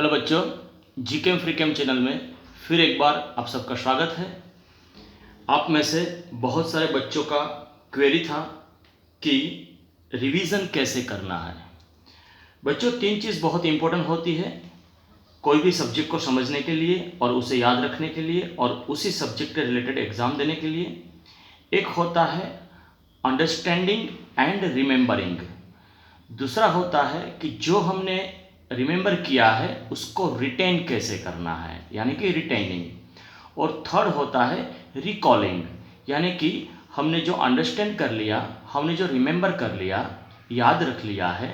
Hello बच्चों, जीकेम free cam channel में फिर एक बार आप सबका स्वागत है। आप में से बहुत सारे बच्चों का क्वेरी था कि रिवीजन कैसे करना है। बच्चों, तीन चीज़ बहुत इंपॉर्टेंट होती है कोई भी सब्जेक्ट को समझने के लिए और उसे याद रखने के लिए और उसी सब्जेक्ट के रिलेटेड एग्ज़ाम देने के लिए। एक होता है अंडरस्टैंडिंग एंड रिमेंबरिंग, दूसरा होता है कि जो हमने रिमेंबर किया है उसको रिटेन कैसे करना है, यानी कि रिटेनिंग, और थर्ड होता है रिकॉलिंग, यानी कि हमने जो अंडरस्टैंड कर लिया, हमने जो रिमेंबर कर लिया, याद रख लिया है,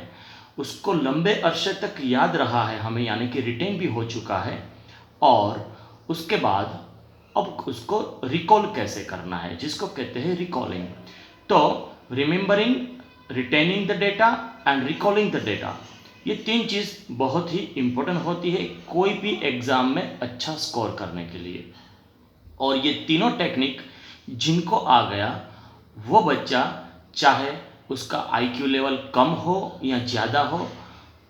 उसको लंबे अरसे तक याद रहा है हमें, यानी कि रिटेन भी हो चुका है, और उसके बाद अब उसको रिकॉल कैसे करना है, जिसको कहते हैं रिकॉलिंग। तो remembering, retaining the data and recalling the data, ये तीन चीज़ बहुत ही इम्पोर्टेंट होती है कोई भी एग्ज़ाम में अच्छा स्कोर करने के लिए। और ये तीनों टेक्निक जिनको आ गया वो बच्चा, चाहे उसका आईक्यू लेवल कम हो या ज़्यादा हो,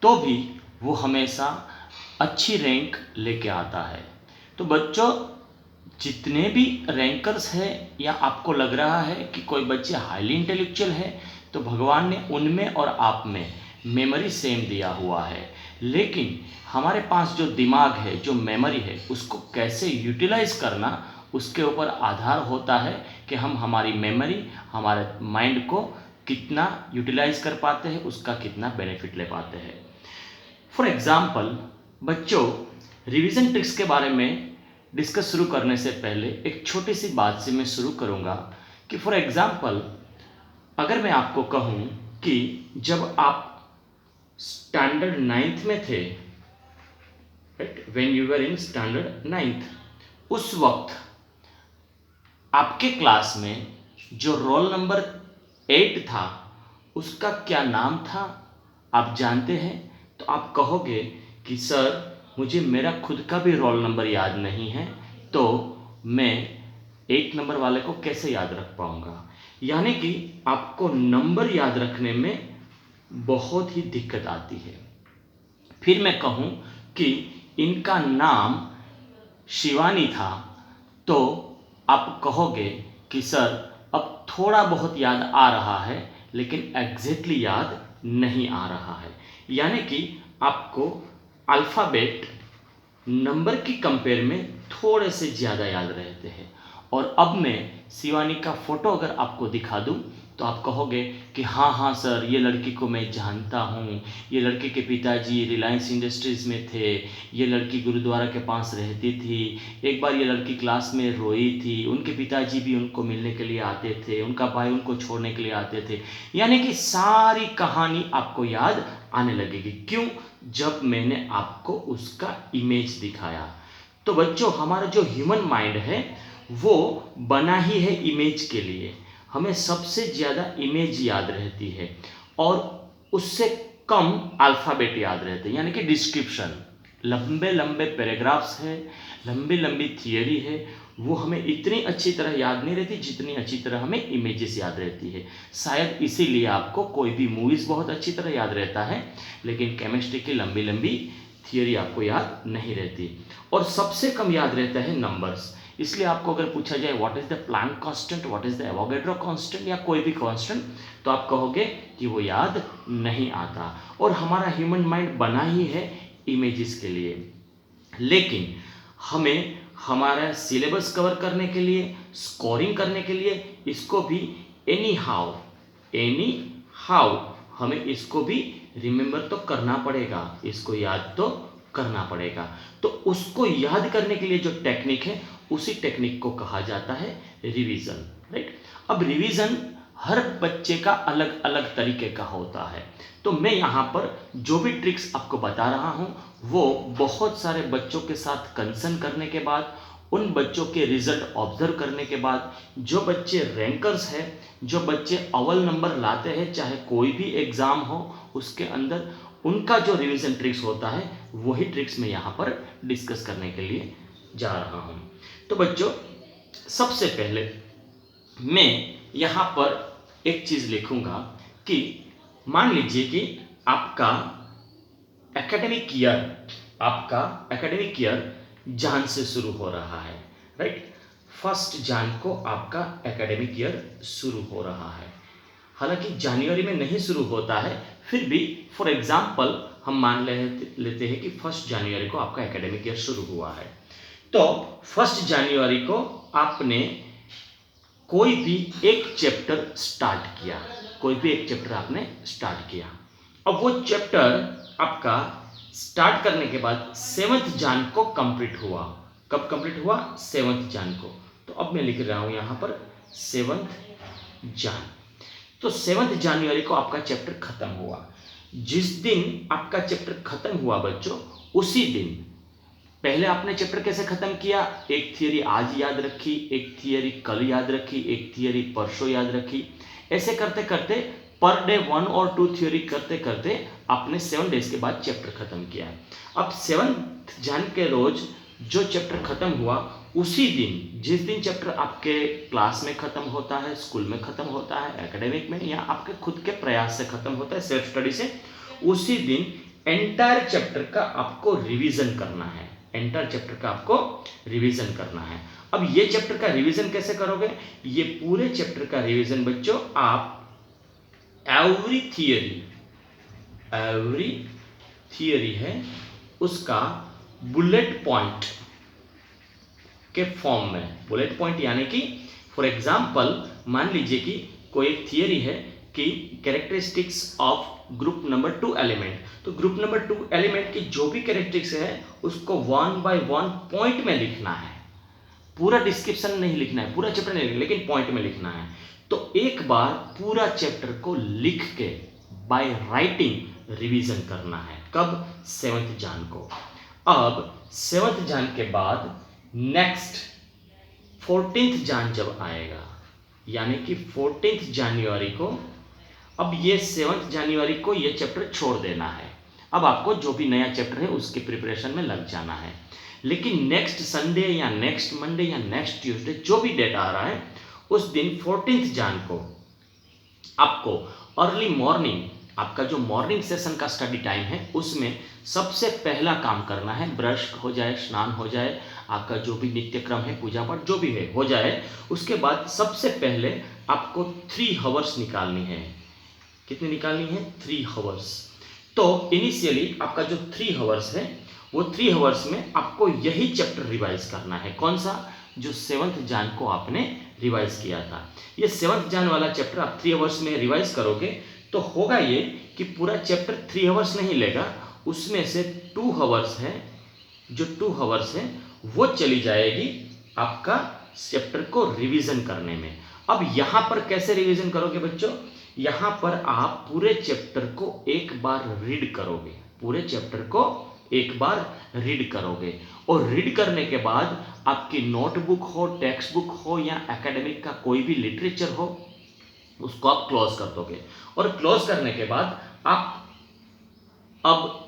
तो भी वो हमेशा अच्छी रैंक लेके आता है। तो बच्चों, जितने भी रैंकर्स हैं या आपको लग रहा है कि कोई बच्चे हाईली इंटेलेक्चुअल है, तो भगवान ने उनमें और आप में मेमोरी सेम दिया हुआ है, लेकिन हमारे पास जो दिमाग है, जो मेमोरी है, उसको कैसे यूटिलाइज करना, उसके ऊपर आधार होता है कि हम हमारी मेमोरी, हमारे माइंड को कितना यूटिलाइज कर पाते हैं, उसका कितना बेनिफिट ले पाते हैं। फॉर एग्जाम्पल बच्चों, रिवीजन ट्रिक्स के बारे में डिस्कस शुरू करने से पहले एक छोटी सी बात से मैं शुरू करूंगा कि फॉर एग्जाम्पल अगर मैं आपको कहूं कि जब आप स्टैंडर्ड 9th में थे, when you were in standard 9th, उस वक्त आपके क्लास में जो रोल नंबर 8 था उसका क्या नाम था आप जानते हैं? तो आप कहोगे कि सर मुझे मेरा खुद का भी रोल नंबर याद नहीं है, तो मैं 8 नंबर वाले को कैसे याद रख पाऊंगा। यानी कि आपको नंबर याद रखने में बहुत ही दिक्कत आती है। फिर मैं कहूं कि इनका नाम शिवानी था, तो आप कहोगे कि सर अब थोड़ा बहुत याद आ रहा है लेकिन एग्जैक्टली याद नहीं आ रहा है। यानी कि आपको अल्फ़ाबेट नंबर की कंपेयर में थोड़े से ज़्यादा याद रहते हैं। और अब मैं शिवानी का फ़ोटो अगर आपको दिखा दूं तो आप कहोगे कि हाँ हाँ सर, ये लड़की को मैं जानता हूँ, ये लड़के के पिताजी रिलायंस इंडस्ट्रीज़ में थे, ये लड़की गुरुद्वारा के पास रहती थी, एक बार ये लड़की क्लास में रोई थी, उनके पिताजी भी उनको मिलने के लिए आते थे, उनका भाई उनको छोड़ने के लिए आते थे। यानी कि सारी कहानी आपको याद आने लगेगी। क्यों? जब मैंने आपको उसका इमेज दिखाया। तो बच्चों, हमारा जो ह्यूमन माइंड है वो बना ही है इमेज के लिए। हमें सबसे ज़्यादा इमेज याद रहती है और उससे कम अल्फ़ाबेट याद रहते हैं, यानी कि डिस्क्रिप्शन, लंबे लंबे पैराग्राफ्स है, लंबी लंबी थियरी है, वो हमें इतनी अच्छी तरह याद नहीं रहती जितनी अच्छी तरह हमें इमेजेस याद रहती है। शायद इसीलिए आपको कोई भी मूवीज़ बहुत अच्छी तरह याद रहता है, लेकिन केमिस्ट्री की लंबी लंबी थियरी आपको याद नहीं रहती। और सबसे कम याद रहता है नंबर्स। इसलिए आपको अगर पूछा जाए what is the plank constant, what is the Avogadro constant या कोई भी कांस्टेंट, तो आप कहोगे कि वो याद नहीं आता। और हमारा ह्यूमन माइंड बना ही है इमेजेस के लिए, लेकिन हमें हमारा सिलेबस कवर करने के लिए, स्कोरिंग करने के लिए इसको भी एनी हाउ हमें इसको भी रिमेंबर तो करना पड़ेगा, इसको याद तो करना पड़ेगा। तो उसको याद करने के लिए जो टेक्निक है, उसी टेक्निक को कहा जाता है रिवीजन, राइट। अब रिवीजन हर बच्चे का अलग अलग तरीके का होता है। तो मैं यहाँ पर जो भी ट्रिक्स आपको बता रहा हूँ वो बहुत सारे बच्चों के साथ कंसर्न करने के बाद, उन बच्चों के रिजल्ट ऑब्जर्व करने के बाद, जो बच्चे रैंकर्स हैं, जो बच्चे अव्वल नंबर लाते हैं चाहे कोई भी एग्ज़ाम हो उसके अंदर, उनका जो रिवीजन ट्रिक्स होता है वही ट्रिक्स मैं यहाँ पर डिस्कस करने के लिए जा रहा हूँ। तो बच्चों, सबसे पहले मैं यहाँ पर एक चीज़ लिखूँगा कि मान लीजिए कि आपका एकेडमिक ईयर आपका एकेडमिक ईयर जान से शुरू हो रहा है, राइट। 1 जान को आपका एकेडमिक ईयर शुरू हो रहा है। हालांकि जनवरी में नहीं शुरू होता है, फिर भी फॉर एग्जाम्पल हम मान लेते हैं कि 1 जनवरी को आपका एकेडमिक ईयर शुरू हुआ है। तो 1 जनवरी को आपने कोई भी एक चैप्टर स्टार्ट किया, कोई भी एक चैप्टर आपने स्टार्ट किया। अब वो चैप्टर आपका स्टार्ट करने के बाद 7 जान को कंप्लीट हुआ। कब कंप्लीट हुआ? 7 जान को। तो अब मैं लिख रहा हूं यहां पर 7 जान। तो 7 जनवरी को आपका चैप्टर खत्म हुआ। जिस दिन आपका चैप्टर खत्म हुआ बच्चों, उसी दिन पहले आपने चैप्टर कैसे खत्म किया? एक थियरी आज याद रखी, एक थियरी कल याद रखी, एक थियरी परसों याद रखी। ऐसे करते करते पर डे 1 और 2 थियरी करते करते आपने 7 डेज के बाद चैप्टर खत्म किया। अब 7 जन के रोज जो चैप्टर खत्म हुआ, उसी दिन, जिस दिन चैप्टर आपके क्लास में खत्म होता है, स्कूल में खत्म होता है, एकेडमिक में, या आपके खुद के प्रयास से खत्म होता है, सेल्फ स्टडी से, उसी दिन एंटायर चैप्टर का आपको रिवीजन करना है। एंटायर चैप्टर का आपको रिवीजन करना है। अब ये चैप्टर का रिवीजन कैसे करोगे? ये पूरे चैप्टर का रिवीजन बच्चों आप एवरी थियरी है उसका बुलेट पॉइंट के फॉर्म में, बुलेट पॉइंट यानी कि फॉर एग्जांपल मान लीजिए कि कोई एक थियरी है कि characteristics of group number 2 element. तो ग्रुप नंबर 2 एलिमेंट की जो भी कैरेक्टरिस्टिक्स है उसको 1 by 1 पॉइंट में लिखना है। पूरा डिस्क्रिप्शन नहीं लिखना है, पूरा चैप्टर नहीं लिखना, लेकिन पॉइंट में लिखना है। तो एक बार पूरा चैप्टर को लिख के बाय राइटिंग रिवीजन करना है। कब? 7 जान को। अब 7 जान के बाद नेक्स्ट 14th जान जब आएगा, यानी कि 14th जनवरी को, अब ये 7 जनवरी को ये चैप्टर छोड़ देना है। अब आपको जो भी नया चैप्टर है उसके प्रिपरेशन में लग जाना है। लेकिन नेक्स्ट संडे या नेक्स्ट मंडे या नेक्स्ट ट्यूसडे जो भी डेट आ रहा है, उस दिन 14th जान को आपको अर्ली मॉर्निंग, आपका जो मॉर्निंग सेशन का स्टडी टाइम है, उसमें सबसे पहला काम करना है, ब्रश हो जाए, स्नान हो जाए, आपका जो भी नित्य क्रम है, पूजा पाठ जो भी है हो जाए। उसके बाद सबसे पहले आपको 3 आवर्स निकालनी है। कितनी निकालनी है? 3 आवर्स। तो इनिशियली आपका जो 3 आवर्स है, वो 3 आवर्स में आपको यही चैप्टर रिवाइज करना है। कौन सा? जो 7th जान को आपने रिवाइज किया था। ये 7th जान वाला चैप्टर आप 3 आवर्स में रिवाइज करोगे तो होगा ये कि पूरा चैप्टर 3 आवर्स नहीं लेगा, उसमें से 2 आवर्स है, जो 2 आवर्स है वो चली जाएगी आपका चैप्टर को रिवीजन करने में। अब यहां पर कैसे रिवीजन करोगे बच्चों? यहां पर आप पूरे चैप्टर को एक बार रीड करोगे, पूरे चैप्टर को एक बार रीड करोगे, और रीड करने के बाद आपकी नोटबुक हो, टेक्स्ट बुक हो, या एकेडमिक का कोई भी लिटरेचर हो, उसको आप क्लोज कर दोगे। और क्लोज करने के बाद आप अब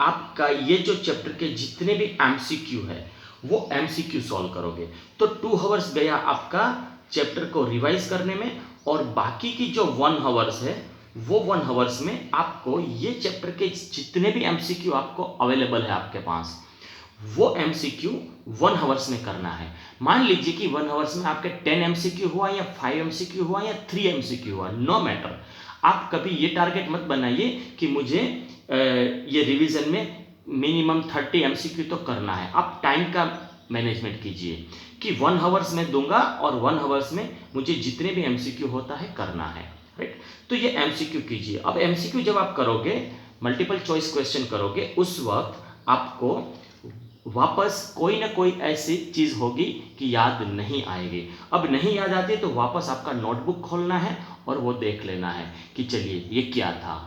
आपका ये जो चैप्टर के जितने भी एमसीक्यू है वो एमसीक्यू सॉल्व करोगे। तो 2 आवर्स गया आपका चैप्टर को रिवाइज करने में, और बाकी की जो 1 आवर्स है वो 1 आवर्स में आपको ये चैप्टर के जितने भी एमसीक्यू आपको अवेलेबल है आपके पास, वो एमसीक्यू 1 आवर्स में करना है। मान लीजिए कि 1 आवर्स में आपके 10 एमसीक्यू हुआ, या 5 एमसीक्यू हुआ, या 3 एमसीक्यू हुआ, नो मैटर। आप कभी ये टारगेट मत बनाइए कि मुझे ये रिवीजन में मिनिमम 30 एमसीक्यू तो करना है। आप टाइम का मैनेजमेंट कीजिए कि 1 आवर्स में दूंगा और 1 आवर्स में मुझे जितने भी एमसीक्यू होता है करना है, राइट। तो ये एमसीक्यू कीजिए। अब एमसीक्यू जब आप करोगे, मल्टीपल चॉइस क्वेश्चन करोगे, उस वक्त आपको वापस कोई ना कोई ऐसी चीज होगी कि याद नहीं आएगी। अब नहीं याद आती तो वापस आपका नोटबुक खोलना है और वो देख लेना है कि चलिए ये क्या था।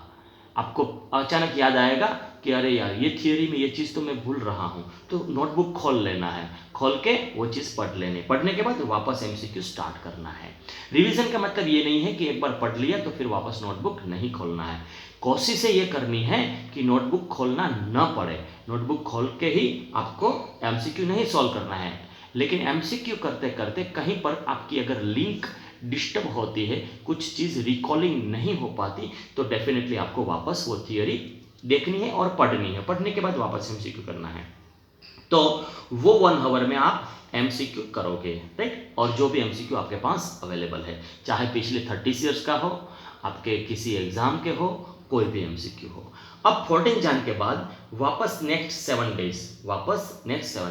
आपको अचानक याद आएगा कि अरे यार ये थियरी में ये चीज़ तो मैं भूल रहा हूँ, तो नोटबुक खोल लेना है, खोल के वो चीज़ पढ़ लेनी, पढ़ने के बाद वापस एमसीक्यू स्टार्ट करना है। रिवीजन का मतलब ये नहीं है कि एक बार पढ़ लिया तो फिर वापस नोटबुक नहीं खोलना है। कोशिश ये करनी है कि नोटबुक खोलना न पड़े, नोटबुक खोल के ही आपको एमसीक्यू नहीं सॉल्व करना है। लेकिन एमसीक्यू करते करते कहीं पर आपकी अगर लिंक डिस्टर्ब होती है, कुछ चीज़ रिकॉलिंग नहीं हो पाती, तो डेफिनेटली आपको वापस वो थियरी देखनी है और पढ़नी है, पढ़ने के बाद वापस एमसीक्यू करना है। तो वो 1 आवर में आप एमसीक्यू करोगे, राइट। और जो भी एमसीक्यू आपके पास अवेलेबल है, चाहे पिछले 30 ईयर्स का हो, आपके किसी एग्जाम के हो, कोई भी एमसीक्यू हो। अब 14 जन के बाद वापस नेक्स्ट 7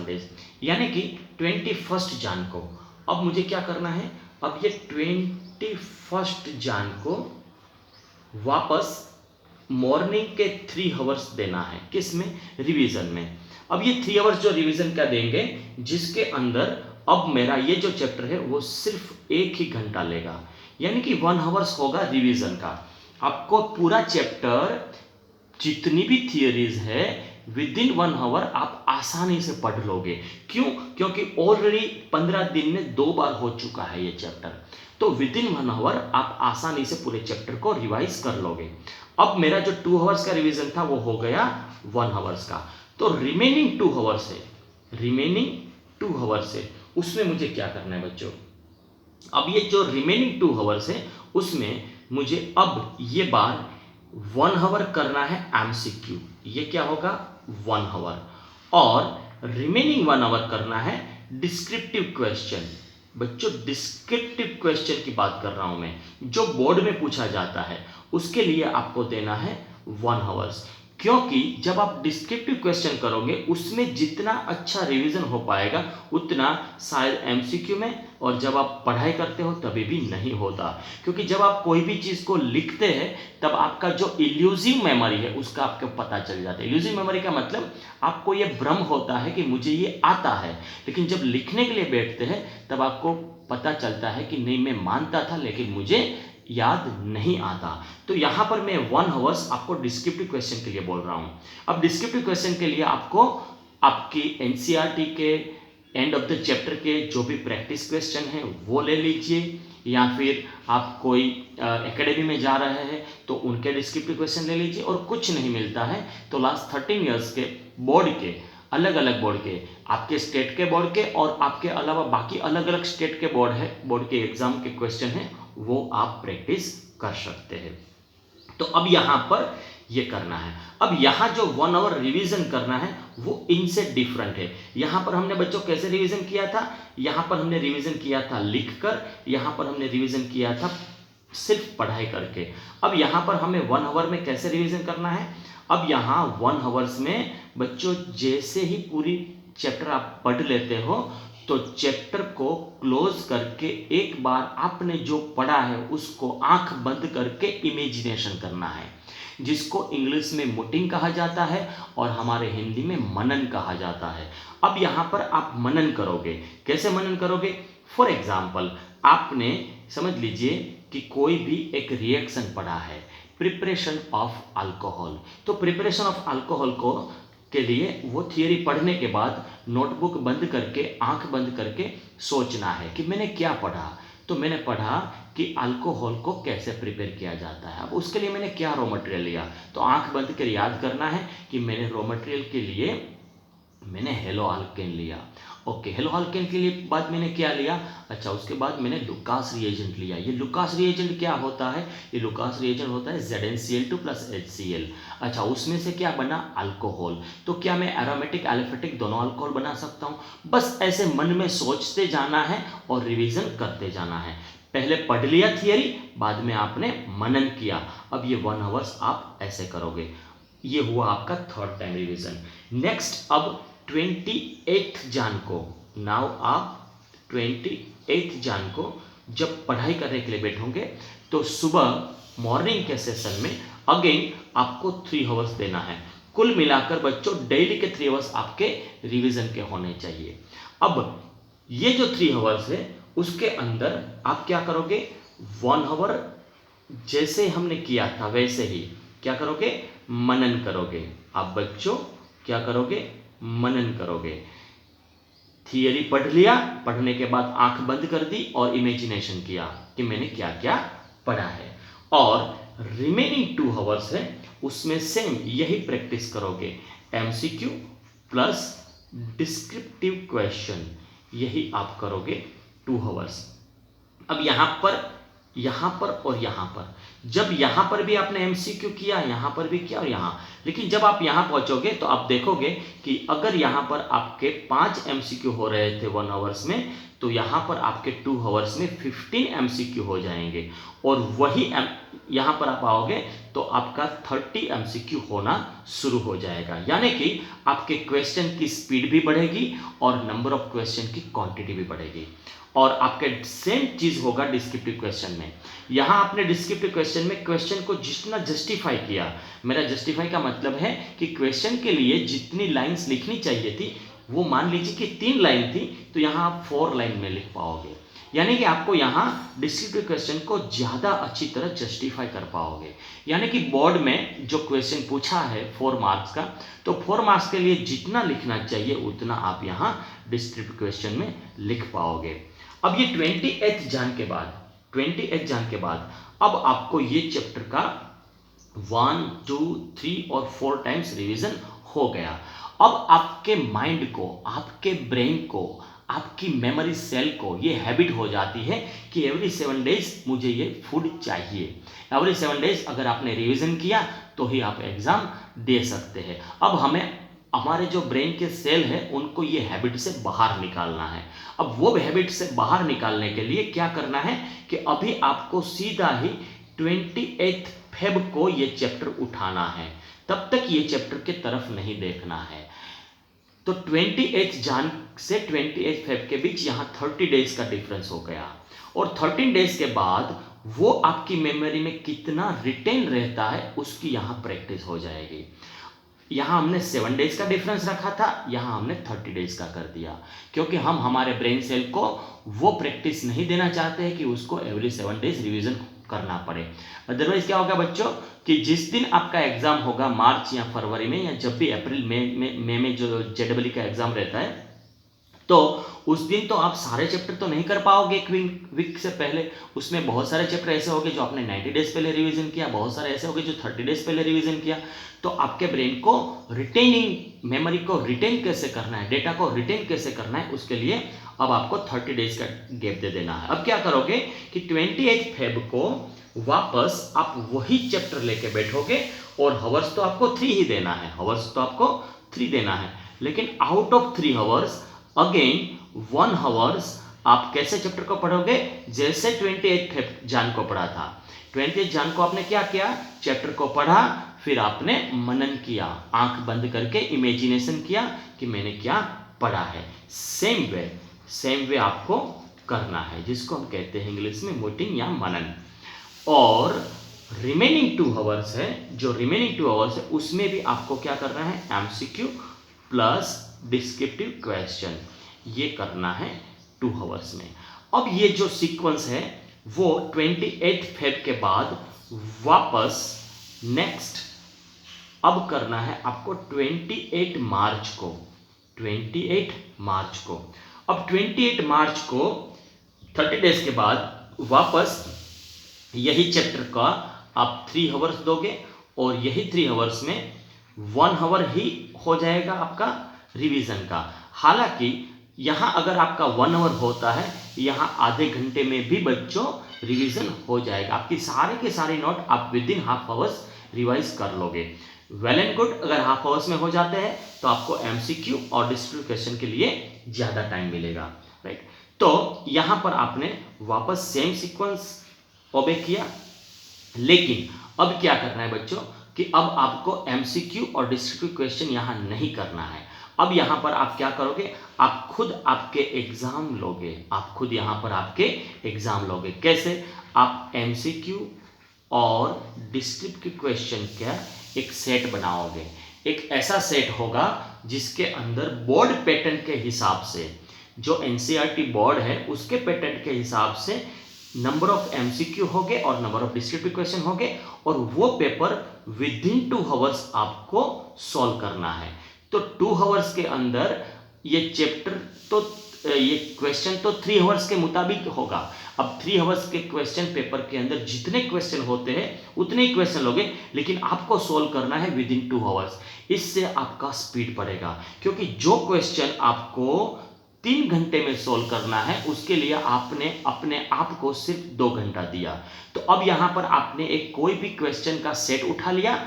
डेज, यानी कि 21 जन को अब मुझे क्या करना है, अब ये 21 जन को वापस मॉर्निंग के 3 आवर्स देना है, किस में, रिवीजन में। अब ये 3 आवर्स जो रिवीजन का देंगे, जिसके अंदर अब मेरा ये जो चैप्टर है वो सिर्फ 1 ही घंटा लेगा, यानी कि 1 आवर्स होगा रिवीजन का। आपको पूरा चैप्टर जितनी भी थियरीज है विद इन 1 आवर आप आसानी से पढ़ लोगे। क्यों? क्योंकि ऑलरेडी 15 दिन में 2 बार हो चुका है ये चैप्टर, तो विद इन 1 आवर आप आसानी से पूरे चैप्टर को रिवाइज कर लोगे। अब मेरा जो 2 आवर्स का रिवीजन था वो हो गया 1 आवर्स का, तो रिमेनिंग 2 आवर्स है, उसमें मुझे क्या करना है बच्चों, अब ये जो रिमेनिंग 2 आवर्स है उसमें मुझे अब ये बार 1 आवर करना है एमसीक्यू, ये क्या होगा 1 आवर, और रिमेनिंग 1 आवर करना है डिस्क्रिप्टिव क्वेश्चन। बच्चों डिस्क्रिप्टिव क्वेश्चन की बात कर रहा हूं मैं, जो बोर्ड में पूछा जाता है, उसके लिए आपको देना है 1 आवर्स। क्योंकि जब आप डिस्क्रिप्टिव क्वेश्चन करोगे उसमें जितना अच्छा रिवीजन हो पाएगा उतना शायद एमसीक्यू में, और जब आप पढ़ाई करते हो तभी भी नहीं होता। क्योंकि जब आप कोई भी चीज़ को लिखते हैं तब आपका जो इल्यूजिव मेमोरी है उसका आपको पता चल जाता है। इल्यूजिव मेमोरी का मतलब आपको ये भ्रम होता है कि मुझे ये आता है, लेकिन जब लिखने के लिए बैठते हैं तब आपको पता चलता है कि नहीं मैं मानता था लेकिन मुझे याद नहीं आता। तो यहां पर मैं 1 आवर्स आपको डिस्क्रिप्टिव क्वेश्चन के लिए बोल रहा हूं। अब डिस्क्रिप्टिव क्वेश्चन के लिए आपको आपकी एनसीईआरटी के एंड ऑफ द चैप्टर के जो भी प्रैक्टिस क्वेश्चन है वो ले लीजिए, या फिर आप कोई एकेडमी में जा रहे हैं तो उनके डिस्क्रिप्टिव क्वेश्चन ले लीजिए, और कुछ नहीं मिलता है तो लास्ट 13 ईयर्स के बोर्ड के, अलग अलग बोर्ड के, आपके स्टेट के बोर्ड के और आपके अलावा बाकी अलग अलग स्टेट के बोर्ड के एग्जाम के क्वेश्चन हैं, वो आप प्रैक्टिस कर सकते हैं। तो अब यहां पर ये करना है। अब यहां जो 1 आवर रिवीजन करना है वो इनसे डिफरेंट है। यहां पर हमने बच्चों कैसे रिवीजन किया था, यहां पर हमने रिवीजन किया था लिखकर, यहां पर हमने रिवीजन किया था सिर्फ पढ़ाई करके। अब यहां पर हमें 1 आवर में कैसे रिवीजन करना है, अब यहां 1 आवर्स में बच्चों जैसे ही पूरी चैप्टर आप पढ़ लेते हो तो चैप्टर को क्लोज करके एक बार आपने जो पढ़ा है उसको आंख बंद करके इमेजिनेशन करना है, जिसको इंग्लिश में मुटिंग कहा जाता है और हमारे हिंदी में मनन कहा जाता है। अब यहां पर आप मनन करोगे, कैसे मनन करोगे, फॉर एग्जाम्पल आपने समझ लीजिए कि कोई भी एक रिएक्शन पढ़ा है, प्रिपरेशन ऑफ अल्कोहल, तो प्रिपरेशन ऑफ अल्कोहल को के लिए वो थियरी पढ़ने के बाद नोटबुक बंद करके आंख बंद करके सोचना है कि मैंने क्या पढ़ा। तो मैंने पढ़ा कि अल्कोहल को कैसे प्रिपेयर किया जाता है, अब उसके लिए मैंने क्या रॉ मटेरियल लिया, तो आंख बंद कर याद करना है कि मैंने रॉ मटेरियल के लिए मैंने हेलो अल्केन लिया। ओके, हेलो अल्केन के लिए बाद मैंने क्या लिया, अच्छा उसके बाद मैंने लुकास रिएजेंट लिया। ये लुकास रिएजेंट क्या होता है, ये लुकास रिएजेंट होता है ZnCl2 + HCl। अच्छा उसमें से क्या बना, अल्कोहल। तो क्या मैं एरोमेटिक एलिफेटिक दोनों अल्कोहल बना सकता हूँ। बस ऐसे मन में सोचते जाना है और रिविजन करते जाना है। पहले पढ़ लिया थियरी, बाद में आपने मनन किया। अब ये 1 आवर्स आप ऐसे करोगे। ये हुआ आपका 3rd टाइम रिवीजन। नेक्स्ट अब 28 जन को, नाउ आप 28 जन को जब पढ़ाई करने के लिए बैठोगे तो सुबह मॉर्निंग के सेशन में अगेन आपको 3 आवर्स देना है। कुल मिलाकर बच्चों डेली के 3 आवर्स आपके रिवीजन के होने चाहिए। अब ये जो 3 आवर्स है उसके अंदर आप क्या करोगे, 1 आवर जैसे हमने किया था वैसे ही क्या करोगे, मनन करोगे। आप बच्चों क्या करोगे, मनन करोगे। थियरी पढ़ लिया, पढ़ने के बाद आंख बंद कर दी और इमेजिनेशन किया कि मैंने क्या क्या पढ़ा है। और रिमेनिंग 2 आवर्स है उसमें सेम यही प्रैक्टिस करोगे, एमसीक्यू प्लस डिस्क्रिप्टिव क्वेश्चन, यही आप करोगे 2 आवर्स। अब यहां पर और यहां पर जब यहाँ पर भी आपने एमसीक्यू किया, यहाँ पर भी किया और यहाँ, लेकिन जब आप यहाँ पहुँचोगे तो आप देखोगे कि अगर यहाँ पर आपके 5 एमसीक्यू हो रहे थे 1 आवर्स में, तो यहाँ पर आपके 2 आवर्स में 15 एमसीक्यू हो जाएंगे, और वही यहाँ पर आप आओगे तो आपका 30 एमसीक्यू होना शुरू हो जाएगा। यानी कि आपके क्वेश्चन की स्पीड भी बढ़ेगी और नंबर ऑफ क्वेश्चन की क्वांटिटी भी बढ़ेगी। और आपके सेम चीज होगा डिस्क्रिप्टिव क्वेश्चन में। यहां आपने डिस्क्रिप्टिव क्वेश्चन में क्वेश्चन को जितना जस्टिफाई किया, मेरा जस्टिफाई का मतलब है कि क्वेश्चन के लिए जितनी लाइंस लिखनी चाहिए थी, वो मान लीजिए कि 3 लाइन थी, तो यहां आप 4 लाइन में लिख पाओगे। यानी कि आपको यहाँ डिस्क्रिप्टिव क्वेश्चन को ज़्यादा अच्छी तरह जस्टिफाई कर पाओगे। यानी कि बोर्ड में जो क्वेश्चन पूछा है 4 मार्क्स का, तो 4 मार्क्स के लिए जितना लिखना चाहिए उतना आप यहाँ डिस्क्रिप्टिव क्वेश्चन में लिख पाओगे। अब ये 28th जान के बाद अब आपको ये चैप्टर का 1, 2, 3 और 4 टाइम्स रिवीजन हो गया। अब आपके माइंड को, आपके ब्रेन को, आपकी मेमोरी सेल को ये हैबिट हो जाती है कि एवरी 7 डेज मुझे ये फूड चाहिए। एवरी 7 डेज अगर आपने रिवीजन किया तो ही आप एग्जाम दे सकते हैं। अब हमें हमारे जो ब्रेन के सेल है उनको ये हैबिट से बाहर निकालना है। अब वो हैबिट से बाहर निकालने के लिए क्या करना है कि अभी आपको सीधा ही 28 फेब को ये चैप्टर उठाना है, तब तक ये चैप्टर के तरफ नहीं देखना है। तो 28 जान से 28 फेब के बीच यहाँ 30 डेज का डिफरेंस हो गया, और 13 डेज के बाद वो आपकी मेमोरी में कितना रिटेन रहता है उसकी यहाँ प्रैक्टिस हो जाएगी। यहाँ हमने 7 डेज का डिफरेंस रखा था, यहाँ हमने 30 डेज का कर दिया, क्योंकि हम हमारे ब्रेन सेल को वो प्रैक्टिस नहीं देना चाहते हैं कि उसको एवरी 7 डेज रिवीजन करना पड़े। अदरवाइज क्या होगा बच्चों कि जिस दिन आपका एग्जाम होगा मार्च या फरवरी में, या जब भी अप्रैल मई में जो जेडब्ल्यू का एग्जाम रहता है, तो उस दिन तो आप सारे चैप्टर तो नहीं कर पाओगे एक वीक से पहले। उसमें बहुत सारे चैप्टर ऐसे होंगे जो आपने 90 डेज पहले रिवीजन किया, बहुत सारे ऐसे होंगे जो 30 डेज पहले रिवीजन किया। तो आपके ब्रेन को रिटेनिंग, मेमोरी को रिटेन कैसे करना है, डेटा को रिटेन कैसे करना है, उसके लिए अब आपको 30 डेज का गैप दे देना है। अब क्या करोगे कि 28 फेब को वापस आप वही चैप्टर लेके बैठोगे, और हवर्स तो आपको 3 ही देना है, हवर्स तो आपको 3 देना है, लेकिन out of 3 hours again 1 hours आप कैसे चैप्टर को पढ़ोगे, जैसे 28 फेब जान को पढ़ा था। 28 जान को आपने क्या किया, चैप्टर को पढ़ा, फिर आपने मनन किया, आंख बंद करके इमेजिनेशन किया कि मैंने क्या पढ़ा है। सेम वे आपको करना है, जिसको हम कहते हैं इंग्लिश में मोटिंग या मनन। और रिमेनिंग 2 आवर्स है, जो रिमेनिंग 2 आवर्स है उसमें भी आपको क्या करना है, एमसीक्यू प्लस डिस्क्रिप्टिव क्वेश्चन, ये करना है 2 आवर्स में। अब ये जो सीक्वेंस है वो 28 फेब के बाद वापस नेक्स्ट अब करना है आपको 28 मार्च को, 28 मार्च को। अब 28 मार्च को 30 डेज के बाद वापस यही चैप्टर का आप 3 आवर्स दोगे, और यही 3 आवर्स में 1 आवर ही हो जाएगा आपका रिवीजन का। हालांकि यहाँ अगर आपका 1 आवर होता है, यहाँ आधे घंटे में भी बच्चों रिवीजन हो जाएगा। आपकी सारे के सारे नोट आप with in half hours revise कर लोगे। वेल एंड गुड, अगर हाफ आवर्स में हो जाते हैं तो आपको एमसीक्यू और डिस्क्रिप्टिव क्वेश्चन के लिए ज़्यादा टाइम मिलेगा, राइट। तो यहाँ पर आपने वापस सेम सीक्वेंस ओबे किया, लेकिन अब क्या करना है बच्चों कि अब आपको एमसीक्यू और डिस्क्रिप्टिव क्वेश्चन यहाँ नहीं करना है। अब यहाँ पर आप क्या करोगे, आप खुद आपके एग्जाम लोगे, आप खुद यहाँ पर आपके एग्जाम लोगे। कैसे, आप एमसीक्यू और डिस्क्रिप्टिव क्वेश्चन का एक सेट बनाओगे। एक ऐसा सेट होगा जिसके अंदर बोर्ड पैटर्न के हिसाब से, जो एनसीईआरटी बोर्ड है उसके पैटर्न के हिसाब से नंबर ऑफ एमसीक्यू होंगे और नंबर ऑफ डिस्क्रिप्टिव क्वेश्चन होंगे, और वो पेपर विद इन 2 आवर्स आपको सॉल्व करना है। तो 2 आवर्स के अंदर ये चैप्टर तो ये क्वेश्चन तो 3 आवर्स के मुताबिक होगा। अब 3 आवर्स के क्वेश्चन पेपर के अंदर जितने क्वेश्चन होते हैं उतने ही क्वेश्चन लोगे, लेकिन आपको सोल्व करना है विद इन 2 आवर्स। इससे आपका स्पीड बढ़ेगा, क्योंकि जो क्वेश्चन आपको 3 घंटे में सोल्व करना है, उसके लिए आपने अपने आप को सिर्फ 2 घंटा दिया। तो अब यहाँ पर आपने एक कोई भी क्वेश्चन का सेट उठा लिया,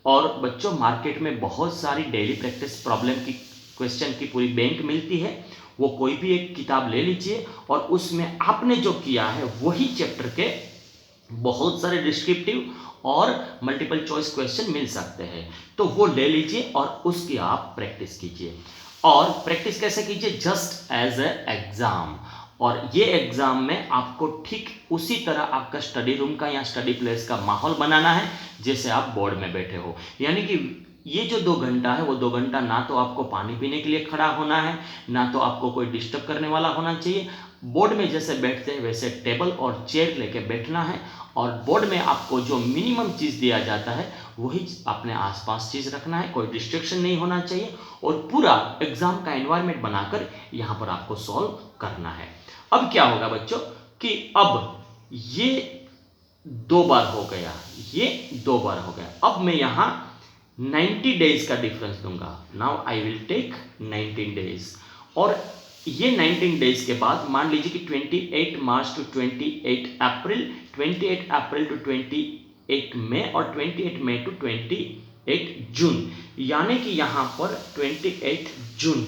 और बच्चों मार्केट में बहुत सारी डेली प्रैक्टिस प्रॉब्लम की क्वेश्चन की पूरी बैंक मिलती है, वो कोई भी एक किताब ले लीजिए और उसमें आपने जो किया है वही चैप्टर के बहुत सारे डिस्क्रिप्टिव और मल्टीपल चॉइस क्वेश्चन मिल सकते हैं, तो वो ले लीजिए और उसकी आप प्रैक्टिस कीजिए। और प्रैक्टिस कैसे कीजिए? Just as a exam. और ये एग्जाम में आपको ठीक उसी तरह आपका स्टडी रूम का या स्टडी प्लेस का माहौल बनाना है जैसे आप बोर्ड में बैठे हो। यानी कि ये जो 2 घंटा है वो 2 घंटा ना तो आपको पानी पीने के लिए खड़ा होना है, ना तो आपको कोई डिस्टर्ब करने वाला होना चाहिए। बोर्ड में जैसे बैठते हैं वैसे टेबल और चेयर लेके बैठना है, और बोर्ड में आपको जो मिनिमम चीज़ दिया जाता है वही अपने आसपास चीज़ रखना है, कोई डिस्ट्रैक्शन नहीं होना चाहिए, और पूरा एग्जाम का एनवायरनमेंट बनाकर यहाँ पर आपको सॉल्व करना है। अब क्या होगा बच्चों कि अब ये 2 बार हो गया, ये 2 बार हो गया। अब मैं यहाँ 90 डेज का डिफरेंस दूंगा। Now I will take 19 days, और ये 19 डेज के बाद मान लीजिए कि 28 March two 28 April, 28 April to 28 मई और 28 मई टू 28 जून, यानी कि यहाँ पर 28 जून।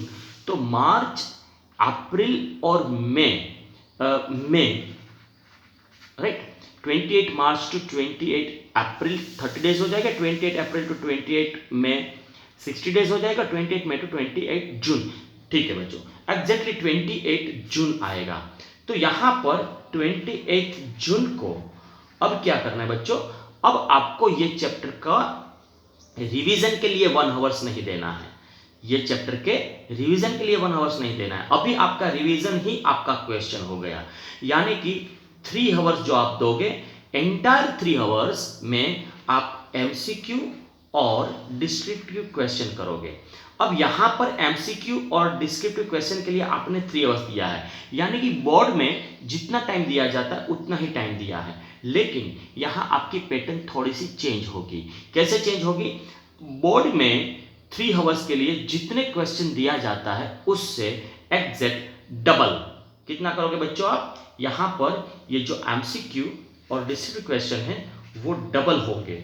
तो मार्च, अप्रैल और मई, राइट, 28 मार्च टू 28 अप्रैल 30 डेज हो जाएगा, 28 अप्रैल टू 28 मई 60 डेज हो जाएगा, 28 मई टू 28 जून। ठीक है बच्चों, एग्जैक्टली 28 जून आएगा। तो यहां पर 28 जून को अब क्या करना है बच्चों? अब आपको ये चैप्टर का रिवीजन के लिए 1 आवर्स नहीं देना है, ये चैप्टर के रिवीजन के लिए 1 आवर्स नहीं देना है। अभी आपका रिवीजन ही आपका क्वेश्चन हो गया, यानी कि 3 आवर्स जो आप दोगे, एंटायर 3 आवर्स में आप एमसीक्यू और डिस्क्रिप्टिव क्वेश्चन करोगे। अब यहां पर एमसीक्यू और डिस्क्रिप्टिव क्वेश्चन के लिए आपने 3 आवर्स दिया है, यानी कि बोर्ड में जितना टाइम दिया जाता है उतना ही टाइम दिया है, लेकिन यहां आपकी पैटर्न थोड़ी सी चेंज होगी। कैसे चेंज होगी? बोर्ड में 3 आवर्स के लिए जितने क्वेश्चन दिया जाता है उससे एग्जैक्ट डबल कितना करोगे बच्चों आप? यहां पर ये जो एमसीक्यू और डिस्क्रिप्टिव क्वेश्चन है वो डबल होंगे।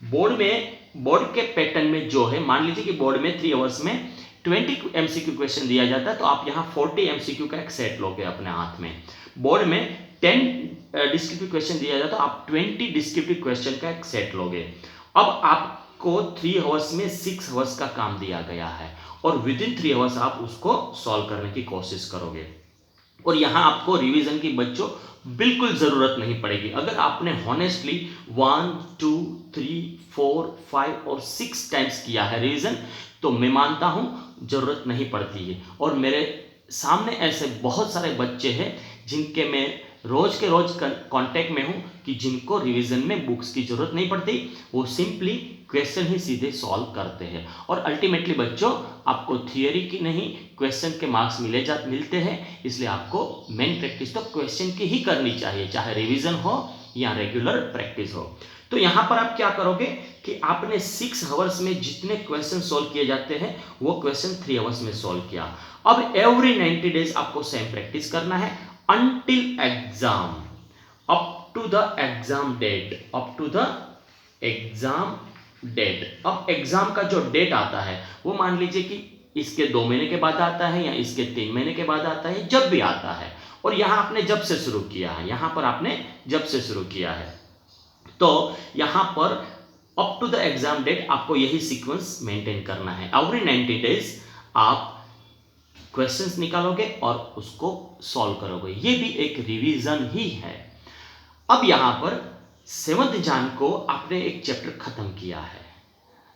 बोर्ड के पैटर्न में जो है, मान लीजिए कि बोर्ड में 3 आवर्स में 20 एमसीक्यू क्वेश्चन दिया जाता है, तो आप यहां 40 एमसीक्यू का एक सेट लोगे अपने हाथ में। बोर्ड में 10 डिस्क्रिप्टिव क्वेश्चन दिया जाता है, आप 20 डिस्क्रिप्टिव क्वेश्चन का एक सेट लोगे। अब आपको 3 आवर्स में 6 आवर्स का काम दिया गया है, और विद इन 3 आवर्स आप उसको सॉल्व करने की कोशिश करोगे। और यहां आपको रिवीजन की बच्चों बिल्कुल जरूरत नहीं पड़ेगी। अगर आपने हॉनेस्टली 1 2 3 4 5 और 6 टाइम्स किया है रिवीजन, तो मैं मानता हूं जरूरत नहीं पड़ती है। और मेरे सामने ऐसे बहुत सारे बच्चे हैं जिनके मैं रोज के रोज कांटेक्ट में हूं कि जिनको रिवीजन में बुक्स की जरूरत नहीं पड़ती, वो सिंपली क्वेश्चन ही सीधे सॉल्व करते हैं। और अल्टीमेटली बच्चों आपको थियरी की नहीं, क्वेश्चन के मार्क्स मिलते हैं, इसलिए आपको मेन प्रैक्टिस तो क्वेश्चन की ही करनी चाहिए, चाहे रिवीजन हो या रेगुलर प्रैक्टिस हो। तो यहां पर आप क्या करोगे कि आपने 6 आवर्स में जितने क्वेश्चन सॉल्व किए जाते हैं वो क्वेश्चन 3 आवर्स में सॉल्व किया। अब एवरी 90 डेज आपको सेम प्रैक्टिस करना है until exam, up to the exam date, up to the exam date। अब एग्जाम का जो डेट आता है वो मान लीजिए कि इसके 2 महीने के बाद आता है या इसके 3 महीने के बाद आता है, जब भी आता है। और यहां आपने जब से शुरू किया है, यहां पर आपने जब से शुरू किया है, तो यहां पर up to the exam date आपको यही सीक्वेंस मेंटेन करना है। एवरी 90 डेज आप क्वेश्चंस निकालोगे और उसको सॉल्व करोगे, ये भी एक रिवीजन ही है। अब यहां पर 7th जान को आपने एक चैप्टर खत्म किया है,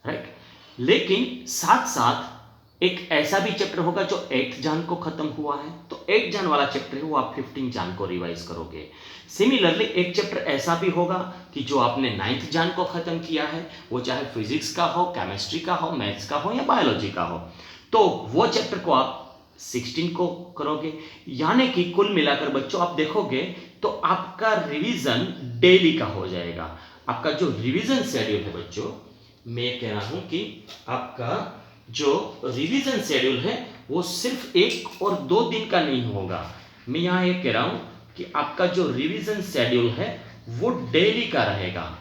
राइट, लेकिन साथ साथ एक ऐसा भी चैप्टर होगा जो 8th जान को खत्म हुआ है, तो 8th जान वाला चैप्टर है वो आप 15 जान को रिवाइज करोगे। सिमिलरली एक चैप्टर ऐसा भी होगा कि जो आपने 9th जान को खत्म किया है, वो चाहे फिजिक्स का हो, केमिस्ट्री का हो, मैथ्स का हो या बायोलॉजी का हो, तो वो चैप्टर को आप 16 को करोगे। यानी कि कुल मिलाकर बच्चों आप देखोगे तो आपका रिवीजन डेली का हो जाएगा। आपका जो रिवीजन शेड्यूल है बच्चों, मैं कह रहा हूं कि आपका जो रिवीजन शेड्यूल है वो सिर्फ 1 और 2 दिन का नहीं होगा। मैं यहाँ ये कह रहा हूँ कि आपका जो रिवीजन शेड्यूल है वो डेली का रहेगा।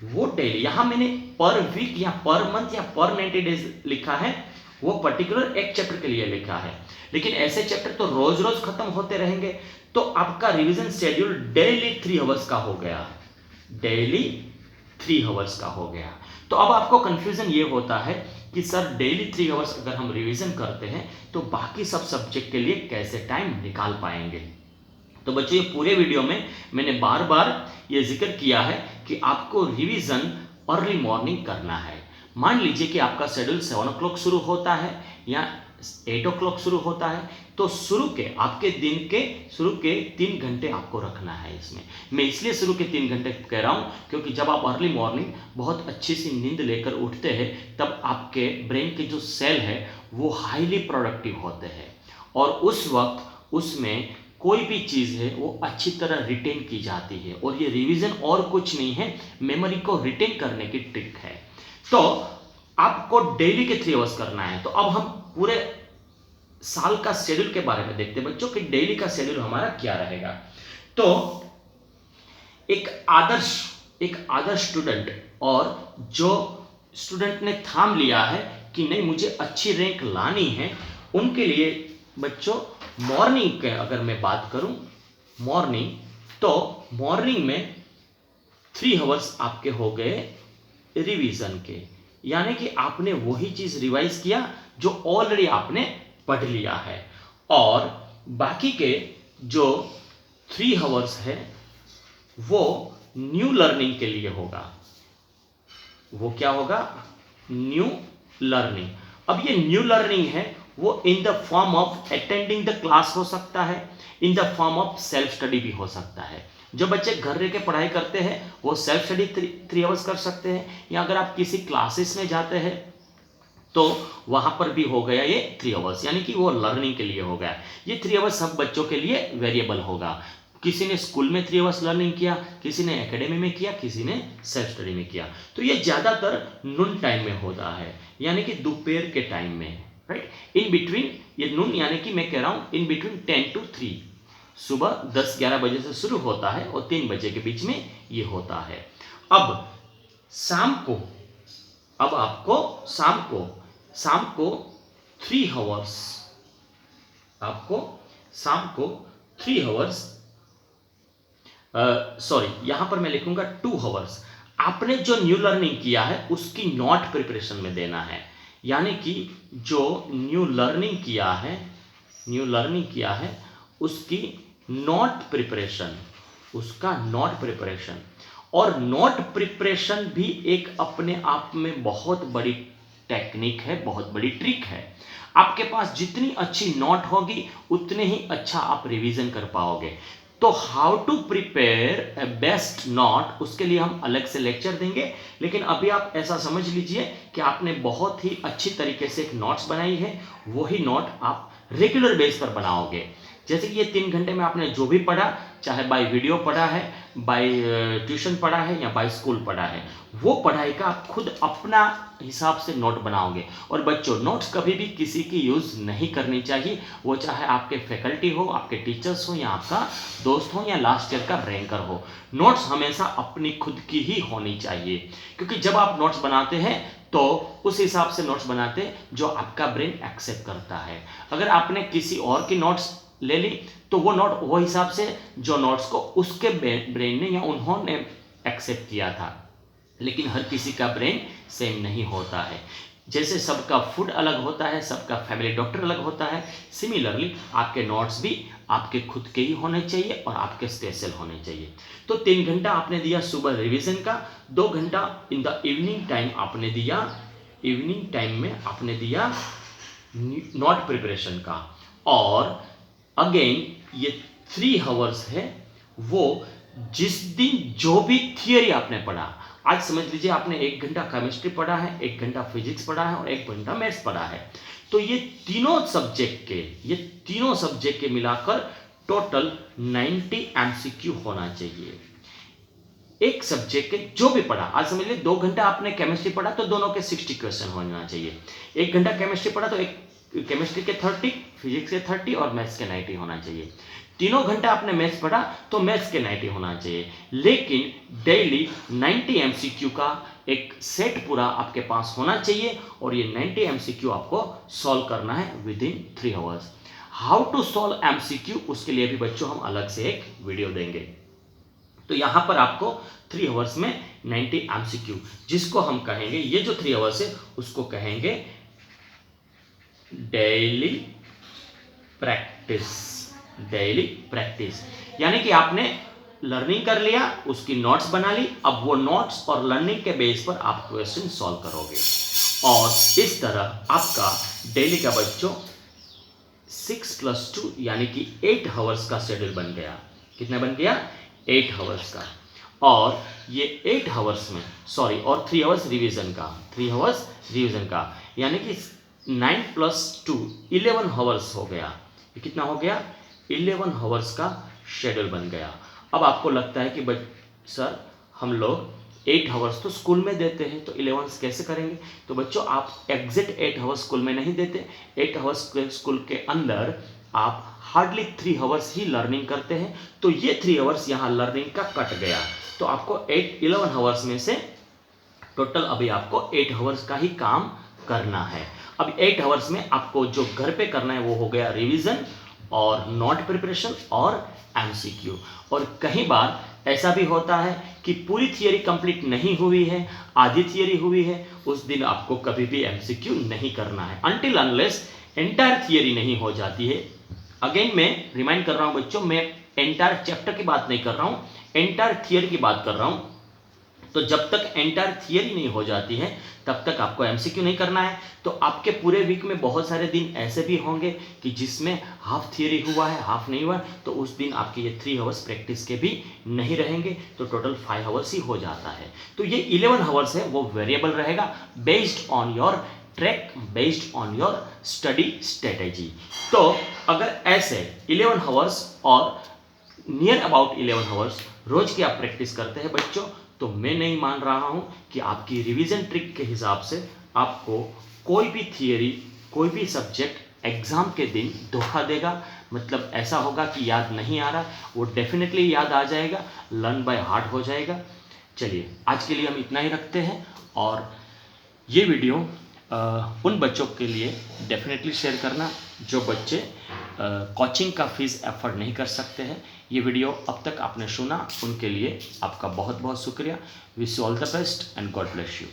वो डेली, यहाँ मैंने पर वीक या पर मंथ या पर 90 डेज लिखा है, वो पर्टिकुलर एक चैप्टर के लिए लिखा है। लेकिन ऐसे चैप्टर तो रोज रोज खत्म होते रहेंगे, तो आपका रिवीजन शेड्यूल डेली 3 आवर्स का हो गया, डेली 3 आवर्स का हो गया। तो अब आपको कंफ्यूजन ये होता है कि सर डेली 3 आवर्स अगर हम रिवीजन करते हैं तो बाकी सब सब्जेक्ट के लिए कैसे टाइम निकाल पाएंगे। तो बच्चों ये पूरे वीडियो में मैंने बार बार ये जिक्र किया है कि आपको रिवीजन अर्ली मॉर्निंग करना है। मान लीजिए कि आपका शेड्यूल 7 o'clock शुरू होता है या 8 o'clock शुरू होता है, तो शुरू के आपके दिन के शुरू के 3 घंटे आपको रखना है इसमें। मैं इसलिए शुरू के 3 घंटे कह रहा हूँ क्योंकि जब आप अर्ली मॉर्निंग बहुत अच्छी सी नींद लेकर उठते हैं तब आपके ब्रेन के जो सेल है वो हाईली प्रोडक्टिव होते हैं और उस वक्त उसमें कोई भी चीज़ है वो अच्छी तरह रिटेन की जाती है। और ये रिवीजन और कुछ नहीं है, मेमोरी को रिटेन करने की ट्रिक है। तो आपको डेली के 3 आवर्स करना है। तो अब हम पूरे साल का शेड्यूल के बारे में देखते हैं बच्चों कि डेली का शेड्यूल हमारा क्या रहेगा। तो एक आदर्श स्टूडेंट और जो स्टूडेंट ने ठान लिया है कि नहीं मुझे अच्छी रैंक लानी है, उनके लिए बच्चों मॉर्निंग के अगर मैं बात करूं मॉर्निंग, तो मॉर्निंग में 3 आवर्स आपके हो गए रिवीजन के, यानी कि आपने वही चीज रिवाइज किया जो ऑलरेडी आपने पढ़ लिया है। और बाकी के जो 3 आवर्स है वो न्यू लर्निंग के लिए होगा। वो क्या होगा? New learning. अब ये न्यू लर्निंग है वो in the form of attending the class हो सकता है, in the form of self study भी हो सकता है। जो बच्चे घर रह के पढ़ाई करते हैं वो सेल्फ स्टडी 3 आवर्स कर सकते हैं, या अगर आप किसी क्लासेस में जाते हैं तो वहां पर भी हो गया ये 3 आवर्स, यानी कि वो लर्निंग के लिए हो गया। ये 3 आवर्स सब बच्चों के लिए वेरिएबल होगा। किसी ने स्कूल में 3 आवर्स लर्निंग किया, किसी ने एकेडमी में किया, किसी ने सेल्फ स्टडी में किया। तो ये ज़्यादातर नून टाइम में होता है, यानी कि दोपहर के टाइम में, राइट। इन बिटवीन, ये नून यानी कि मैं कह रहा हूँ इन बिटवीन 10 to 3, सुबह 10-11 बजे से शुरू होता है और 3 बजे के बीच में ये होता है। अब शाम को, अब आपको शाम को 3 आवर्स, आपको शाम को 3 आवर्स, सॉरी यहां पर मैं लिखूंगा 2 आवर्स, आपने जो न्यू लर्निंग किया है उसकी नोट प्रिपरेशन में देना है। यानी कि जो न्यू लर्निंग किया है उसकी नोट प्रिपरेशन, उसका नोट प्रिपरेशन। और नोट प्रिपरेशन भी एक अपने आप में बहुत बड़ी टेक्निक है, बहुत बड़ी ट्रिक है। आपके पास जितनी अच्छी नोट होगी उतने ही अच्छा आप रिवीजन कर पाओगे। तो how to prepare a best note, उसके लिए हम अलग से लेक्चर देंगे, लेकिन अभी आप ऐसा समझ लीजिए कि आपने बहुत ही अच्छी तरीके से एक नोट्स बनाई है, वही नोट आप रेगुलर बेस पर बनाओगे। जैसे कि ये 3 घंटे में आपने जो भी पढ़ा, चाहे बाय वीडियो पढ़ा है, बाय ट्यूशन पढ़ा है या बाय स्कूल पढ़ा है, वो पढ़ाई का आप खुद अपना हिसाब से नोट बनाओगे। और बच्चों नोट्स कभी भी किसी की यूज़ नहीं करनी चाहिए, वो चाहे आपके फैकल्टी हो, आपके टीचर्स हो, या आपका दोस्त हो, या लास्ट ईयर का रैंकर हो। नोट्स हमेशा अपनी खुद की ही होनी चाहिए, क्योंकि जब आप नोट्स बनाते हैं तो उस हिसाब से नोट्स बनाते हैं जो आपका ब्रेन एक्सेप्ट करता है। अगर आपने किसी और की नोट्स ले ली तो वो नोट वो हिसाब से जो नोट्स को उसके ब्रेन ने या उन्होंने एक्सेप्ट किया था, लेकिन हर किसी का ब्रेन सेम नहीं होता है। जैसे सबका फूड अलग होता है, सबका फैमिली डॉक्टर अलग होता है, सिमिलरली आपके नोट्स भी आपके खुद के ही होने चाहिए और आपके स्पेशल होने चाहिए। तो 3 घंटा आपने दिया सुबह रिवीजन का, 2 घंटा इन द इवनिंग टाइम आपने दिया, इवनिंग टाइम में आपने दिया नोट प्रिपरेशन का। और अगेन ये 3 आवर्स है वो जिस दिन जो भी थियरी आपने पढ़ा, आज समझ लीजिए आपने 1 घंटा केमिस्ट्री पढ़ा है, 1 घंटा फिजिक्स पढ़ा है और 1 घंटा मैथ्स पढ़ा है, तो ये तीनों सब्जेक्ट के मिलाकर टोटल 90 MCQ होना चाहिए। एक सब्जेक्ट के जो भी पढ़ा, आज समझ लीजिए 2 घंटा आपने केमिस्ट्री पढ़ा तो दोनों के 60 क्वेश्चन होना चाहिए। 1 घंटा केमिस्ट्री पढ़ा तो एक केमिस्ट्री के 30, फिजिक्स के 30 और मैथ्स के 90 होना चाहिए। 3 घंटा आपने मैथ्स पढ़ा तो मैथ्स के 90 होना चाहिए। लेकिन डेली 90 एमसीक्यू का एक सेट पूरा आपके पास होना चाहिए और ये 90 एमसीक्यू आपको सॉल्व करना है within 3 hours. How to solve MCQ, उसके लिए भी बच्चों हम अलग से एक वीडियो देंगे। तो यहां पर आपको 3 आवर्स में 90 एमसीक्यू, जिसको हम कहेंगे, ये जो 3 आवर्स है उसको कहेंगे डेली प्रैक्टिस। डेली प्रैक्टिस यानी कि आपने लर्निंग कर लिया, उसकी नोट्स बना ली, अब वो नोट्स और लर्निंग के बेस पर आप क्वेश्चन सॉल्व करोगे और इस तरह आपका डेली का बच्चों 6+2 यानी कि 8 आवर्स का शेड्यूल बन गया। कितना बन गया? 8 आवर्स का। और ये 8 आवर्स में और 3 आवर्स रिवीजन का, 3 आवर्स रिवीजन का, यानी कि 9+2 11 आवर्स हो गया। ये कितना हो गया? 11 आवर्स का शेड्यूल बन गया। अब आपको लगता है कि सर हम लोग 8 आवर्स तो स्कूल में देते हैं तो 11 कैसे करेंगे? तो बच्चों आप एग्जैक्ट 8 आवर्स स्कूल में नहीं देते। 8 आवर्स स्कूल के अंदर आप हार्डली 3 आवर्स ही लर्निंग करते हैं, तो ये 3 आवर्स यहाँ लर्निंग का कट गया। तो आपको 11 आवर्स में से टोटल अभी आपको 8 आवर्स का ही काम करना है। अब 8 आवर्स में आपको जो घर पे करना है वो हो गया रिवीजन और नोट प्रिपरेशन और एमसीक्यू। और कई बार ऐसा भी होता है कि पूरी थियरी कंप्लीट नहीं हुई है, आधी थियरी हुई है, उस दिन आपको कभी भी एमसीक्यू नहीं करना है अनटिल अनलेस एंटायर थियरी नहीं हो जाती है। अगेन मैं रिमाइंड कर रहा हूं बच्चों, मैं एंटायर चैप्टर की बात नहीं कर रहा हूं, एंटायर थियरी की बात कर रहा हूं। तो जब तक एंटायर थियरी नहीं हो जाती है तब तक आपको एमसीक्यू नहीं करना है। तो आपके पूरे वीक में बहुत सारे दिन ऐसे भी होंगे कि जिसमें हाफ थियरी हुआ है, हाफ नहीं हुआ, तो उस दिन आपके ये 3 आवर्स प्रैक्टिस के भी नहीं रहेंगे, तो टोटल 5 आवर्स ही हो जाता है। तो ये 11 आवर्स है वो वेरिएबल रहेगा based on your track, based on your study strategy. तो अगर ऐसे 11 आवर्स और नियर अबाउट 11 आवर्स रोज की आप प्रैक्टिस करते हैं बच्चों, तो मैं नहीं मान रहा हूं कि आपकी रिवीजन ट्रिक के हिसाब से आपको कोई भी थियरी, कोई भी सब्जेक्ट एग्जाम के दिन धोखा देगा। मतलब ऐसा होगा कि याद नहीं आ रहा, वो डेफिनेटली याद आ जाएगा, लर्न बाय हार्ट हो जाएगा। चलिए आज के लिए हम इतना ही रखते हैं और ये वीडियो उन बच्चों के लिए डेफिनेटली शेयर करना जो बच्चे कोचिंग का फीस एफर्ड नहीं कर सकते हैं। ये वीडियो अब तक आपने सुना, उनके लिए आपका बहुत बहुत शुक्रिया। Wish you all the best and God bless you.